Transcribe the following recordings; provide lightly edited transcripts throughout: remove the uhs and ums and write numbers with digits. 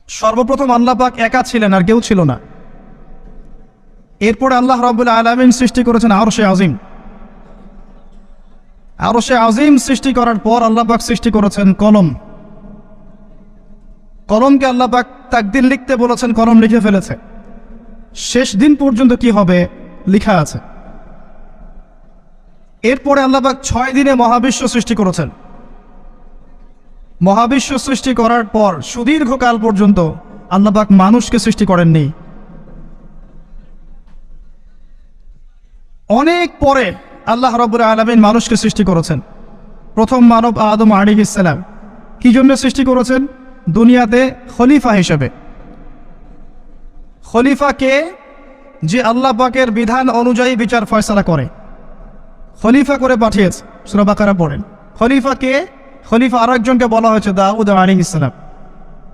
সর্বপ্রথম আল্লাহ পাক একা ছিলেন, আর কেউ ছিল না। এরপরে আল্লাহ রাব্বুল আলামিন সৃষ্টি করেছেন আরশে আজিম। আরশে আজিম সৃষ্টি করার পর আল্লাহ পাক সৃষ্টি করেছেন কলম। কলমকে আল্লাহ পাক তাকদীর লিখতে বলেছেন, কলম লিখে ফেলেছে। শেষ দিন পর্যন্ত কি হবে লেখা আছে। এরপরে আল্লাহ পাক 6 দিনে মহাবিশ্ব সৃষ্টি করেছেন। মহাবিশ্ব সৃষ্টি করার পর সুদীর্ঘকাল পর্যন্ত আল্লাহ পাক মানুষকে সৃষ্টি করেননি। অনেক পরে আল্লাহ রাব্বুল আলামিন মানুষকে সৃষ্টি করেছেন। প্রথম মানব আদম আলাইহিস সালাম কি জন্য সৃষ্টি করেছেন? দুনিয়াতে খলিফা হিসেবে। খলিফাকে যে আল্লাহ পাকের বিধান অনুযায়ী বিচার ফয়সালা করে, খলিফা করে পাঠিয়েছে। সূরা বাকারা পড়েন। খলিফাকে, খলিফা আরেকজনকে বলা হয়েছে দাউদ আলাইহিস সালাম।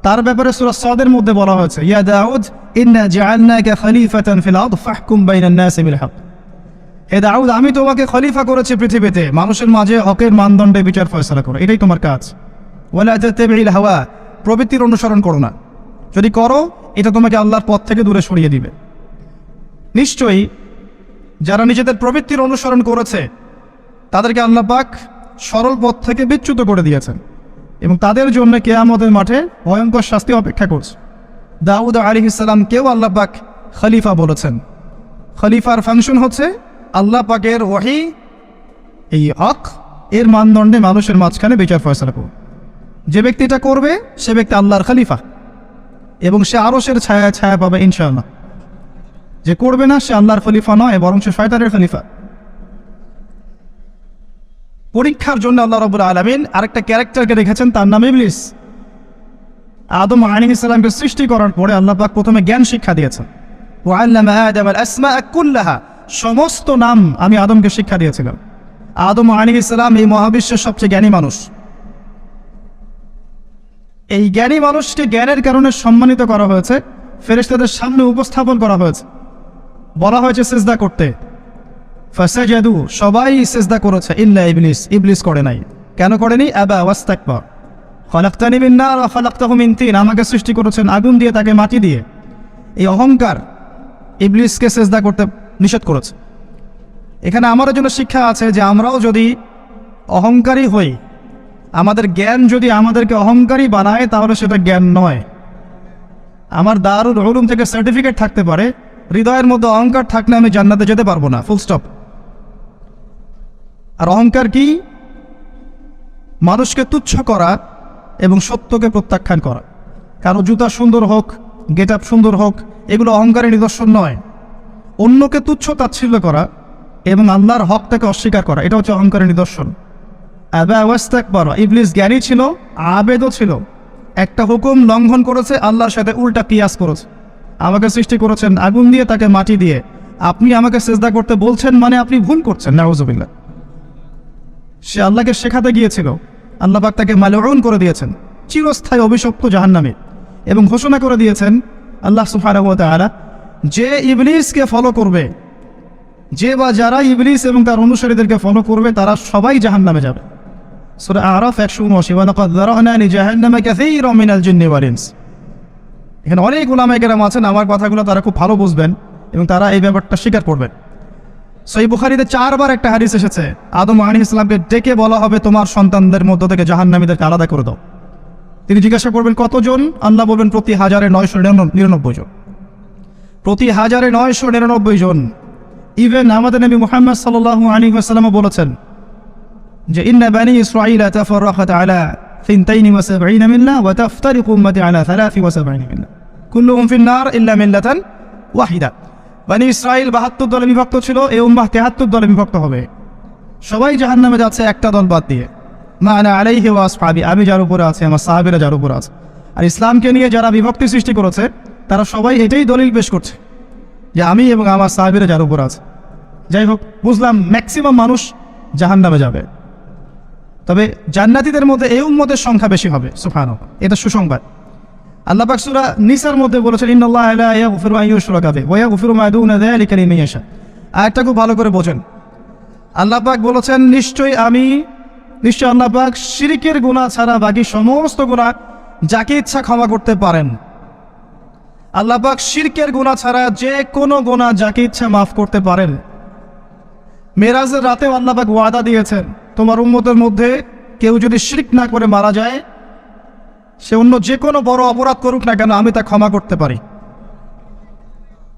তার ব্যাপারে সূরা সাদের মধ্যে বলা হয়েছে, ইয়া দাউদ ইন্না জাআলনাকা খলিফাতান ফিল আরদ ফাহকুম বাইনান নাসি বিল হক। হে দাউদ, আমি তোমাকে খলিফা করেছি পৃথিবীতে, মানুষের মাঝে হকের মানদণ্ডে বিচার ফয়সালা করো, এটাই তোমার কাজ। ওয়ালা তাত্তাবিল হাওয়া, প্রবৃত্তির অনুসরণ করো না। যদি করো এটা তোমাকে আল্লাহর পথ থেকে দূরে সরিয়ে দিবে। নিশ্চয়ই যারা নিজেদের প্রবৃত্তির অনুসরণ করেছে তাদেরকে আল্লাহ পাক সরল পথ থেকে বিচ্যুত করে দিয়েছেন এবং তাদের জন্য কিয়ামতের মাঠে ভয়ঙ্কর শাস্তি অপেক্ষা করছে। দাউদ আলাইহিস সালামকেও আল্লাহ পাক খলিফা বলেছেন। খলিফার ফাংশন হচ্ছে আল্লাহ পাকের ওহী, এই হক এর মানদণ্ডে মানুষের মাঝখানে বিচার ফয়সালা করবে। যে ব্যক্তি এটা করবে সে ব্যক্তি আল্লাহর খলিফা এবং সে আরশের ছায়া ছায়া পাবে ইনশাআল্লাহ। যে করবে না সে আল্লাহর খলিফা নয়, বরং সে শয়তানের খলিফা। পরীক্ষার জন্য আল্লাহ রাব্বুল আলামিন আরেকটা ক্যারেক্টারকে রেখেছেন, তার নাম ইবলিস। আদম আলাইহিস সালামকে সৃষ্টি করার পরে আল্লাহ পাক প্রথমে জ্ঞান শিক্ষা দিয়েছেন। ওয়া আল্লামা আদম আল আসমাআ কুল্লাহা, সমস্ত নাম আমি আদমকে শিক্ষা দিয়েছিলাম। আদম আলাইহিস সালাম এই মহাবিশ্বের সবচেয়ে জ্ঞানী মানুষ। এই জ্ঞানী মানুষকে জ্ঞানের কারণে সম্মানিত করা হয়েছে, ফেরেশতাদের সামনে উপস্থাপন করা হয়েছে, বলা হয়েছে সিজদা করতে। ফাসাজাদু, সবাই সিজদা করেছে ইল্লা ইবলিস, ইবলিস করে নাই। কেন করেনি? আবা ওয়াস্তাকবার। খলাকতানি মিন নার ওয়া খলাকতাহু মিন তিন, আমাকে সৃষ্টি করেছেন আগুন দিয়ে, তাকে মাটি দিয়ে। এই অহংকার ইবলিসকে সিজদা করতে নিষেধ করেছে। এখানে আমাদের জন্য শিক্ষা আছে যে আমরাও যদি অহংকারী হই, আমাদের জ্ঞান যদি আমাদেরকে অহংকারী বানায়, তাহলে সেটা জ্ঞান নয়। আমার দারুল উলুম থেকে সার্টিফিকেট থাকতে পারে, হৃদয়ের মধ্যে অহংকার থাকলে আমি জান্নাতে যেতে পারবো না, ফুল স্টপ। আর অহংকার কি? মানুষকে তুচ্ছ করা এবং সত্যকে প্রত্যাখ্যান করা। কারো জুতা সুন্দর হোক, গেট আপ সুন্দর হোক, এগুলো অহংকারের নিদর্শন নয়। অন্যকে তুচ্ছ তাচ্ছিল্য করা এবং আল্লাহর হকটাকে অস্বীকার করা, এটা হচ্ছে অহংকারের নিদর্শন। আবা ওয়াস্তাকবার, ইবলিস জ্ঞানী ছিল, আবেদও ছিল। একটা হুকুম লঙ্ঘন করেছে, আল্লাহর সাথে উল্টা কিয়াস করেছে। আমাকে সৃষ্টি করেছেন আগুন দিয়ে, তাকে মাটি দিয়ে, আপনি আমাকে সিজদা করতে বলছেন মানে আপনি ভুল করছেন। নাউযুবিল্লাহ। সে আল্লাহকে শেখাতে গিয়েছিল, আল্লাহ পাক তাকে মালউন করে দিয়েছেন, চিরস্থায়ী অভিশপ্ত জাহান্নামে, এবং ঘোষণা করে দিয়েছেন আল্লাহ সুবহানাহু ওয়া তাআলা, যে ইবলিসকে ফলো করবে, যে বা যারা ইবলিস এবং তার অনুসারীদেরকে ফলো করবে, তারা সবাই জাহান্নামে যাবে। সূরা আরাফ 179, ওয়া লাকাদ যারানা লিজাহান্নামা কাসীরাম মিনাল জিন্নি ওয়াল ইনস। এখানে অনেক উলামায়ে কেরাম আছেন, আমার কথাগুলো তারা খুব ভালো বুঝবেন এবং তারা এই ব্যাপারটা স্বীকার করবেন। সহিহ বুখারীতে 4 বার একটা হাদিস এসেছে, আদম আলাইহিস সালামকে ডেকে বলা হবে তোমার সন্তানদের মধ্য থেকে জাহান্নামীদেরকে আলাদা করে দাও। তিনি জিজ্ঞাসা করবেন কতজন? আল্লাহ বলবেন প্রতি 1999 জন। প্রতি 1999 জন। ইভেন আমাদের নবী মুহাম্মদ সাল্লাল্লাহু আলাইহি ওয়াসাল্লাম বলেছেন যে ইন্না বানি ইসরাঈলা তাফাররাকাত আলা 72 মিল্লাহ ওয়া তাফতারিকু উম্মতি আলা 73 মিল্লাহ কুল্লুহুম ফিন নার ইল্লা মিল্লাতান ওয়াহিদা। বানি ইসরাঈল 72 দলে বিভক্ত ছিল, এই উম্মাহ 73 দলে বিভক্ত হবে। সবাই জাহান্নামে যাচ্ছে একটা দল বাদ দিয়ে। মা আনা আলাইহি ওয়া আসহাবি, আমি যার উপরে আছি, আমার সাহাবীরা যার উপরে আছে। আর ইসলামকে নিয়ে যারা বিভক্তি সৃষ্টি করেছে তারা সবাই এটাই দলিল পেশ করছে যে আমি এবং আমার সাহাবীরা যার উপরে আছে। যাই হোক, বুঝলাম ম্যাক্সিমাম মানুষ জাহান্নামে যাবে, তবে জান্নাতীদের মধ্যে এই উম্মতের সংখ্যা বেশি হবে। সুবহানাল্লাহ, এটা সুসংবাদ। আল্লাহ পাক সূরা নিসার মধ্যে বলেছেন ইন্নাল্লাহা লা ইয়াগফিরু আন ইউশরাকা বিহি ওয়া ইয়াগফিরু মা দুনা যালিকা লিমান ইয়াশা। আয়াতটা খুব ভালো করে বোঝেন। আল্লাহ পাক বলেছেন নিশ্চয় আল্লাহ পাক শিরকের গুনাহ ছাড়া বাকি সমস্ত গুনাহ যাকে ইচ্ছা ক্ষমা করতে পারেন। আল্লাহ পাক শিরকের গুনাহ ছাড়া যে কোনো গুনাহ যাকে ইচ্ছা মাফ করতে পারেন। মেরাজের রাতেও আল্লাহ পাক ওয়াদা দিয়েছেন, তোমার উম্মতের মধ্যে কেউ যদি শিরক না করে মারা যায়, সে অন্য যে কোনো বড় অপরাধ করুক না কেন আমি তা ক্ষমা করতে পারি।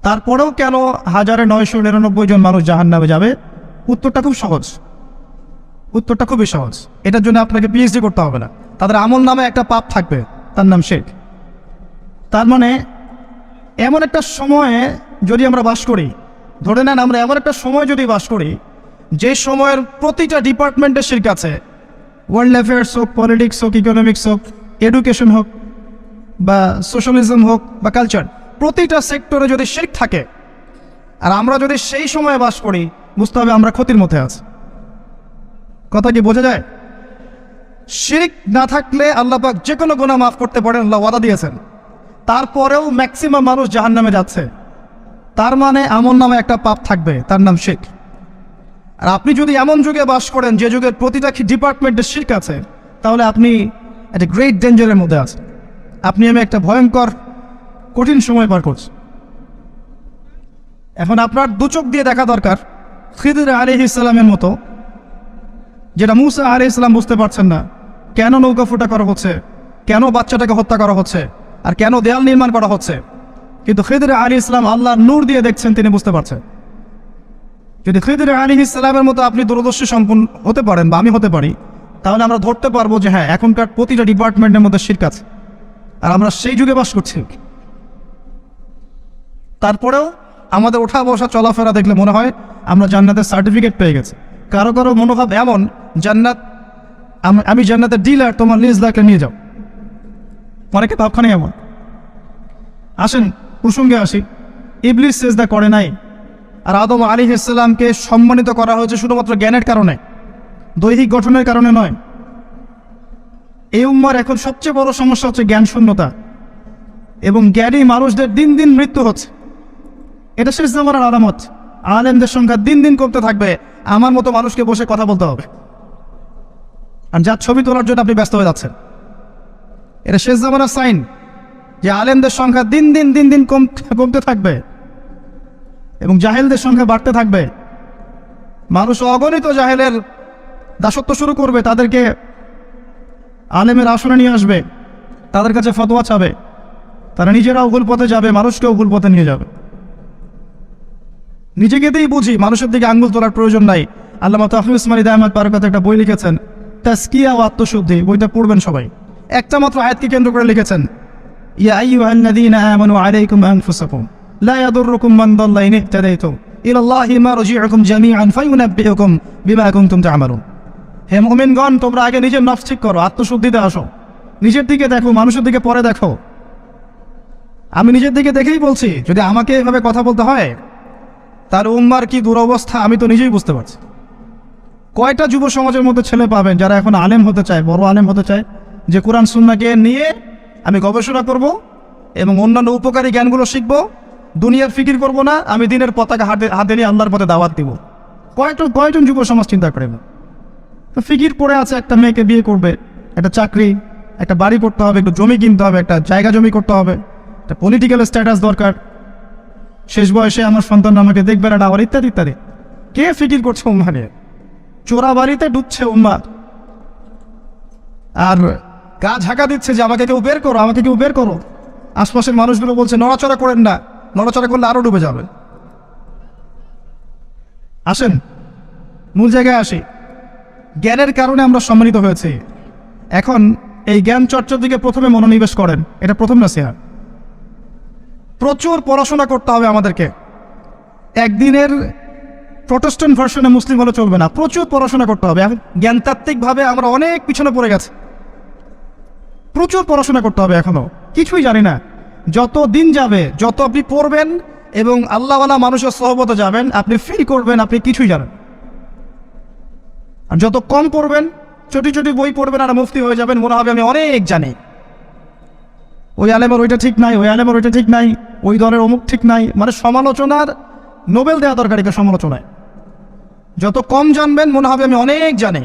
তারপরেও কেন 1999 জন মানুষ জাহান্নামে যাবে? উত্তরটা খুব সহজ, উত্তরটা খুবই সহজ। এটার জন্য আপনাকে পিএইচডি করতে হবে না। তাদের আমল নামে একটা পাপ থাকবে, তার নাম শিরক। তার মানে এমন একটা সময়ে যদি আমরা বাস করি, ধরে নেন আমরা এমন একটা সময় যদি বাস করি যে সময়ের প্রতিটা ডিপার্টমেন্টের শিরক আছে, ওয়ার্ল্ড অ্যাফেয়ার্স হোক, পলিটিক্স হোক, ইকোনমিক্স হোক, এডুকেশন হোক, বা সোশ্যালিজম হোক, বা কালচার, প্রতিটা সেক্টরে যদি শিরক থাকে, আর আমরা যদি সেই সময়ে বাস করি, বুঝতে হবে আমরা ক্ষতির মধ্যে আছি। কথা কি বোঝা যায়? শিরক না থাকলে আল্লাহ পাক যে কোনো গুনাহ মাফ করতে পারেন, আল্লাহ ওয়াদা দিয়েছেন। তারপরেও ম্যাক্সিমাম মানুষ জাহান্নামে যাচ্ছে, তার মানে আমল নামে একটা পাপ থাকবে, তার নাম শিরক। আর আপনি যদি এমন যুগে বাস করেন যে যুগের প্রতিটা ডিপার্টমেন্টে শিরক আছে, তাহলে আপনি একটা গ্রেট ডেঞ্জারের মধ্যে আছেন। আপনি আমি একটা ভয়ঙ্কর কঠিন সময় পার করছি। এখন আপনার দু চোখ দিয়ে দেখা দরকার খিদর আলাইহিস সালামের মতো, যেটা মুসা আলাইহিস সালাম বুঝতে পারছেন না, কেন নৌকা ফুটা করা হচ্ছে, কেন বাচ্চাটাকে হত্যা করা হচ্ছে, আর কেন দেয়াল নির্মাণ করা হচ্ছে। কিন্তু খিদর আলাইহিস সালাম আল্লাহর নূর দিয়ে দেখছেন, তিনি বুঝতে পারছেন। যদি খিদর আলাইহিস সালামের মতো আপনি দূরদর্শী সম্পন্ন হতে পারেন, বা আমি হতে পারি, তাহলে আমরা ধরতে পারবো যে হ্যাঁ, এখনকার প্রতিটা ডিপার্টমেন্টের মধ্যে শিরক আছে, আর আমরা সেই যুগে বাস করছি। তারপরেও আমাদের ওঠা বসা চলাফেরা দেখলে মনে হয় আমরা জান্নাতের সার্টিফিকেট পেয়ে গেছি। কারো কারো মনোভাব এমন, জান্নাত, আমি জান্নাতের ডিলার, তোমার লিজ লাগলে নিয়ে যাও। অনেকে ভাবখানে এমন। আসেন প্রসঙ্গে আসি। ইবলিস সেজদা করে নাই, আর আদম আলাইহিস সালামকে সম্মানিত করা হয়েছে শুধুমাত্র জ্ঞানের কারণে, দৈহিক গঠনের কারণে নয়। এই উম্মার এখন সবচেয়ে বড় সমস্যা হচ্ছে জ্ঞান শূন্যতা, এবং জ্ঞানী মানুষদের দিন দিন মৃত্যু হচ্ছে। এটা শেষ জামানার আলামত। আলেমদের সংখ্যা দিন দিন কমতে থাকবে। আমার মতো মানুষকে বসে কথা বলতে হবে, আর যার ছবি তোলার জন্য আপনি ব্যস্ত হয়ে যাচ্ছেন। এটা শেষ জামানার সাইন যে আলেমদের সংখ্যা দিন দিন কমতে থাকবে, এবং জাহেলদের সংখ্যা বাড়তে থাকবে। মানুষ অগণিত জাহেলের দাসত্ব শুরু করবে, তাদেরকে আলেমের আসনে নিয়ে আসবে, তাদের কাছে ফতোয়া চাবে, তারা নিজেরাও ভুল পথে যাবে, মানুষকেও ভুল পথে নিয়ে যাবে। নিজেকেতেই বুঝি, মানুষের দিকে আঙ্গুল তোলার প্রয়োজন নাই। আল্লামা তাহফিজ উসমানী দায়মাত বারাকাত একটা বই লিখেছেন, তাজকিয়া ও আত্মশুদ্ধি। বইটা পড়বেন সবাই। একটা মাত্র আয়াতকে কেন্দ্র করে লিখেছেন, ইয়া আইয়ুহাল্লাযীনা আমানু আলাইকুম আনফুসাকুম লা ইয়াদুররুকুম মান দাল্লা ইন ইহতাদাইতুম ইলাল্লাহি মারজিউকুম জামিআন ফায়ুনাব্বিউকুম বিমা কুনতুম তা'মালুন। হে মুমিনগণ, তোমরা আগে নিজের নফস ঠিক করো, আত্মশুদ্ধিতে আসো। নিজের দিকে দেখো, মানুষের দিকে পরে দেখো। আমি নিজের দিকে দেখেই বলছি, যদি আমাকে এভাবে কথা বলতে হয়, তার উম্মার কি দুরবস্থা আমি তো নিজেই বুঝতে পারছি। কয়টা যুব সমাজের মধ্যে ছেলে পাবেন যারা এখন আলেম হতে চায়, বড় আলেম হতে চায়, যে কোরআন সুন্নাহকে নিয়ে আমি গবেষণা করব এবং অন্যান্য উপকারী জ্ঞানগুলো শিখব, দুনিয়ার ফিকির করব না, আমি দিনের পতাকা হাতে নিয়ে আল্লাহর পথে দাওয়াত দিব। কয়জন যুব সমাজ চিন্তা করে না? ফিকির পড়ে আছে, একটা মেয়েকে বিয়ে করবে, একটা চাকরি, একটা বাড়ি করতে হবে, একটু জমি কিনতে হবে, একটা জায়গা জমি করতে হবে, একটা পলিটিক্যাল স্ট্যাটাস দরকার, শেষ বয়সে আমার সন্তান আমাকে দেখবে না, আবার ইত্যাদি ইত্যাদি। কে ফিকির করছে উম্মা নিয়ে? চোরা বাড়িতে ডুবছে উম্মা, আর গা ঝাঁকা দিচ্ছে যে আমাকে কেউ বের করো, আমাকে কেউ বের করো। আশপাশের মানুষগুলো বলছে নড়াচড়া করেন না, নড়াচড়া করলে আরো ডুবে যাবে। আসেন মূল জায়গায় আসি। জ্ঞানের কারণে আমরা সম্মানিত হয়েছি। এখন এই জ্ঞান চর্চার দিকে প্রথমে মনোনিবেশ করেন, এটা প্রথম নসিহত। প্রচুর পড়াশোনা করতে হবে আমাদেরকে। একদিনের প্রোটেস্ট্যান্ট ভার্সনে মুসলিম হলে চলবে না, প্রচুর পড়াশোনা করতে হবে। জ্ঞানতাত্ত্বিকভাবে আমরা অনেক পিছনে পড়ে গেছি। প্রচুর পড়াশোনা করতে হবে, এখনো কিছুই জানি না। যত দিন যাবে, যত আপনি পড়বেন এবং আল্লাহওয়ালা মানুষের সহবতে যাবেন, আপনি ফিল করবেন আপনি কিছুই জানেন। আর যত কম পড়বেন, ছোটি ছোটি বই পড়বেন আর মুফতি হয়ে যাবেন, মনে হবে আমি অনেক জানি। ওই আলেমের ওইটা ঠিক নাই, ওই আলেমের ওইটা ঠিক নাই, ওই দলের অমুক ঠিক নাই। মানে সমালোচনার নোবেল দেওয়া দরকার এটা সমালোচনায়। যত কম জানবেন, মনে হবে আমি অনেক জানি।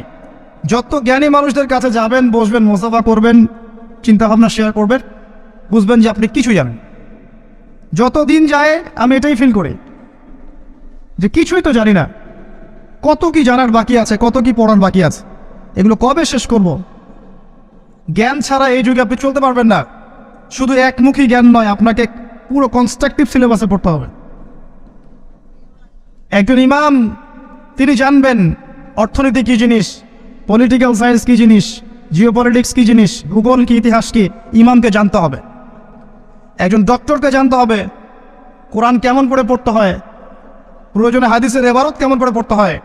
যত জ্ঞানী মানুষদের কাছে যাবেন, বসবেন, মোসাফা করবেন, চিন্তাভাবনা শেয়ার করবেন, বুঝবেন যে আপনি কিছুই জানেন। যত দিন যায় আমি এটাই ফিল করি যে কিছুই তো জানি না, কত কি জানার বাকি আছে, কত কি পড়ার বাকি আছে, এগুলো কবে শেষ করব। জ্ঞান ছাড়া এই যুগে আপনি চলতে পারবেন না। শুধু একমুখী জ্ঞান নয়, আপনাকে পুরো কনস্ট্রাকটিভ সিলেবাসে পড়তে হবে। একজন ইমাম তিনি জানবেন অর্থনীতি কী জিনিস, পলিটিক্যাল সায়েন্স কী জিনিস, জিওপলিটিক্স কী জিনিস, ভূগোল কি, ইতিহাস কি, ইমামকে জানতে হবে। একজন ডক্টরকে জানতে হবে কোরআন কেমন করে পড়তে হয়, প্রয়োজনে হাদিসের ইবারত কেমন করে পড়তে হয়,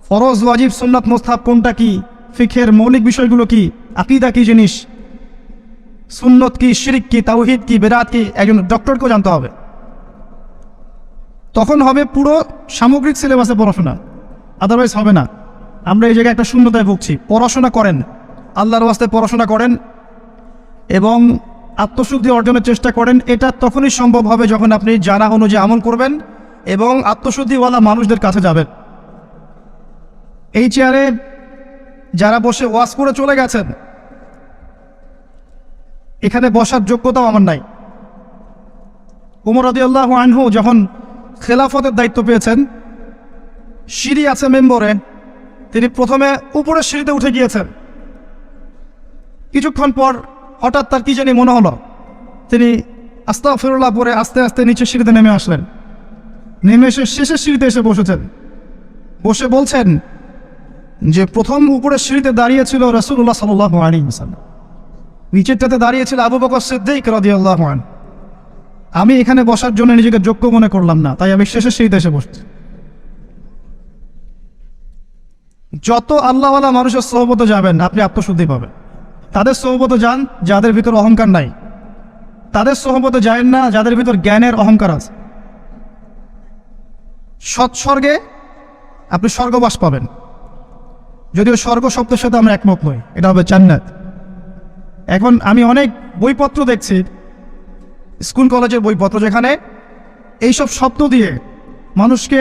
ফরজ ওয়াজিব সুন্নাত মুস্তাহাব কোনটা কি, ফিকহের মৌলিক বিষয়গুলো কি, আকীদা কি জিনিস, সুন্নত কি, শিরক কি, তাওহীদ কি, বেদাত কি, একজন ডক্টরকেও জানতে হবে। তখন হবে পুরো সামগ্রিক সিলেবাসে পড়াশোনা, আদারওয়াইজ হবে না। আমরা এই জায়গায় একটা শূন্যতায় ভুগছি। পড়াশোনা করেন, আল্লাহর ওয়াস্তে পড়াশোনা করেন এবং আত্মশুদ্ধি অর্জনের চেষ্টা করেন। এটা তখনই সম্ভব হবে যখন আপনি জানা অনুযায়ী আমল করবেন এবং আত্মশুদ্ধিওয়ালা মানুষদের কাছে যাবেন। এই চেয়ারে যারা বসে ওয়াজ করে চলে গেছেন, এখানে বসার যোগ্যতাও আমার নাই। উমর রাদিয়াল্লাহু আনহু যখন খেলাফতের দায়িত্ব পেয়েছেন, সিঁড়ি আছে মেম্বরে, তিনি প্রথমে উপরের সিঁড়িতে উঠে গিয়েছেন। কিছুক্ষণ পর হঠাৎ তার কি জানি মনে হলো, তিনি আস্তাগফিরুল্লাহ পরে আস্তে আস্তে নিচের সিঁড়িতে নেমে আসলেন। নেমে এসে শেষের সিঁড়িতে এসে বসেছেন। বসে বলছেন যে প্রথম উপরের সিঁড়িতে দাঁড়িয়েছিল রাসূলুল্লাহ সাল্লাল্লাহু আলাইহি ওয়াসাল্লাম, নিচেরটাতে দাঁড়িয়েছিল আবু বকর সিদ্দিক রাদিয়াল্লাহু আনহু। আমি এখানে বসার জন্য নিজেকে যোগ্য মনে করলাম না, তাই আমি শেষের সিঁড়িতে এসে বসছি। যত আল্লাহওয়ালা মানুষের সোহবতে যাবেন আপনি আত্মশুদ্ধি পাবেন। তাদের সোহবতে যান যাদের ভিতর অহংকার নাই, তাদের সোহবতে যায়েন না যাদের ভিতর জ্ঞানের অহংকার আছে। সৎস্বর্গে আপনি স্বর্গবাস পাবেন, যদিও স্বর্গ শব্দের সাথে আমরা একমত নই, এটা হবে জান্নাত। এখন আমি অনেক বইপত্র দেখছি, স্কুল কলেজের বইপত্র, যেখানে এইসব শব্দ দিয়ে মানুষকে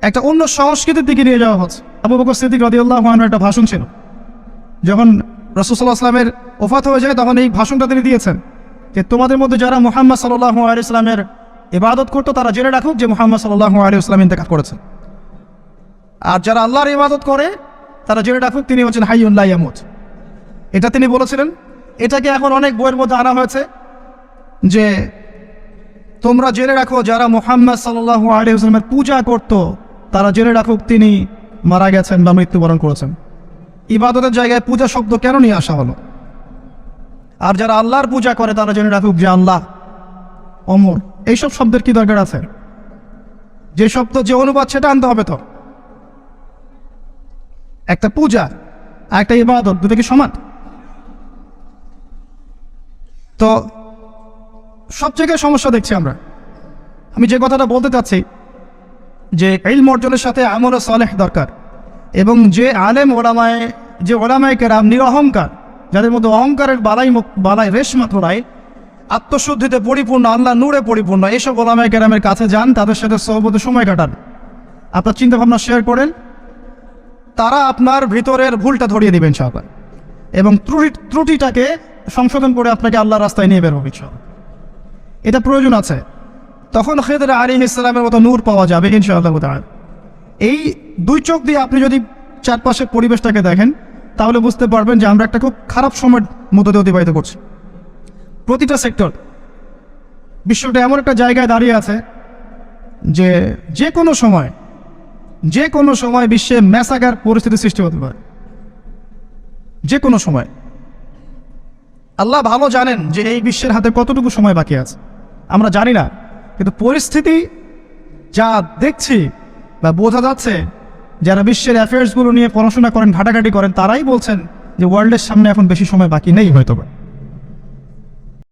একটা অন্য সংস্কৃতির দিকে নিয়ে যাওয়া হচ্ছে। আবু বকর সিদ্দিক রাদিয়াল্লাহু আনহুর একটা ভাষণ ছিল, যখন রাসূল সাল্লাল্লাহু আলাইহি ওয়াসাল্লামের ওফাত হয়ে যায় তখন এই ভাষণটা তিনি দিয়েছেন যে তোমাদের মধ্যে যারা মুহাম্মদ সাল্লাল্লাহু আলাইহি ওয়াসাল্লামের ইবাদত করতো তারা জেনে রাখুক যে মুহাম্মদ সাল্লাল্লাহু আলাইহি ওয়াসাল্লাম ইন্তেকাল করেছেন, আর যারা আল্লাহর ইবাদত করে তারা জেনে রাখুক তিনি হচ্ছেন হাইয়ুন লা ইয়ামুত। এটা তিনি বলেছিলেন। এটাকে এখন অনেক বইয়ের মধ্যে আনা হয়েছে যে তোমরা জেনে রাখো যারা মুহাম্মদ সাল্লাল্লাহু আলাইহি ওয়াসাল্লামের পূজা করতো তারা জেনে রাখুক তিনি মারা গেছেন বা মৃত্যুবরণ করেছেন। ইবাদতের জায়গায় পূজা শব্দ কেন নিয়ে আসা হলো? আর যারা আল্লাহর পূজা করে তারা জেনে রাখুক যে আল্লাহ অমর। এইসব শব্দের কি দরকার আছে? যে শব্দ যে অনুবাদ সেটা আনতে হবে। তো একটা পূজা আর একটা ইবাদত দুটো কি সমান? তো সব জায়গায় সমস্যা দেখছি আমরা। আমি যে কথাটা বলতে চাচ্ছি যে ইলম অর্জনের সাথে আমল সালেহ দরকার, এবং যে আলেম ওলামায়, যে ওলামায়ে কেরাম নিরহংকার, যাদের মধ্যে অহংকারের বালাই রেশ মাত্র নাই, আত্মশুদ্ধিতে পরিপূর্ণ, আল্লাহ নূরে পরিপূর্ণ, এইসব ওলামায়ে কেরামের কাছে যান, তাদের সাথে সোহবতে সময় কাটান, আপনার চিন্তাভাবনা শেয়ার করেন, তারা আপনার ভিতরের ভুলটা ধরিয়ে দেবেন ইনশাআল্লাহ, এবং ত্রুটিটাকে সংশোধন করে আপনাকে আল্লাহর রাস্তায় নিয়ে বের হবে ইনশাআল্লাহ। এটা প্রয়োজন আছে। তখন খিদর আলাইহিস সালামের মতো নূর পাওয়া যাবে ইনশাআল্লাহ তাআলা। এই দুই চোখ দিয়ে আপনি যদি চারপাশের পরিবেশটাকে দেখেন তাহলে বুঝতে পারবেন যে আমরা একটা খুব খারাপ সময়ের মধ্যে দিয়ে অতিবাহিত করছি। প্রতিটা সেক্টর, বিশ্বটা এমন একটা জায়গায় দাঁড়িয়ে আছে যে যে কোনো সময় বিশ্বে ম্যাসাকার পরিস্থিতি সৃষ্টি হতে পারে, যে কোনো সময়। আল্লাহ ভালো জানেন যে এই বিশ্বের হাতে কতটুকু সময় বাকি আছে, আমরা জানি না, কিন্তু পরিস্থিতি যা দেখছি বা বোঝা যাচ্ছে, যারা বিশ্বের অ্যাফেয়ার্সগুলো নিয়ে পড়াশোনা করেন, ঘাটাঘাটি করেন, তারাই বলছেন যে ওয়ার্ল্ডের সামনে এখন বেশি সময় বাকি নেই হয়তো।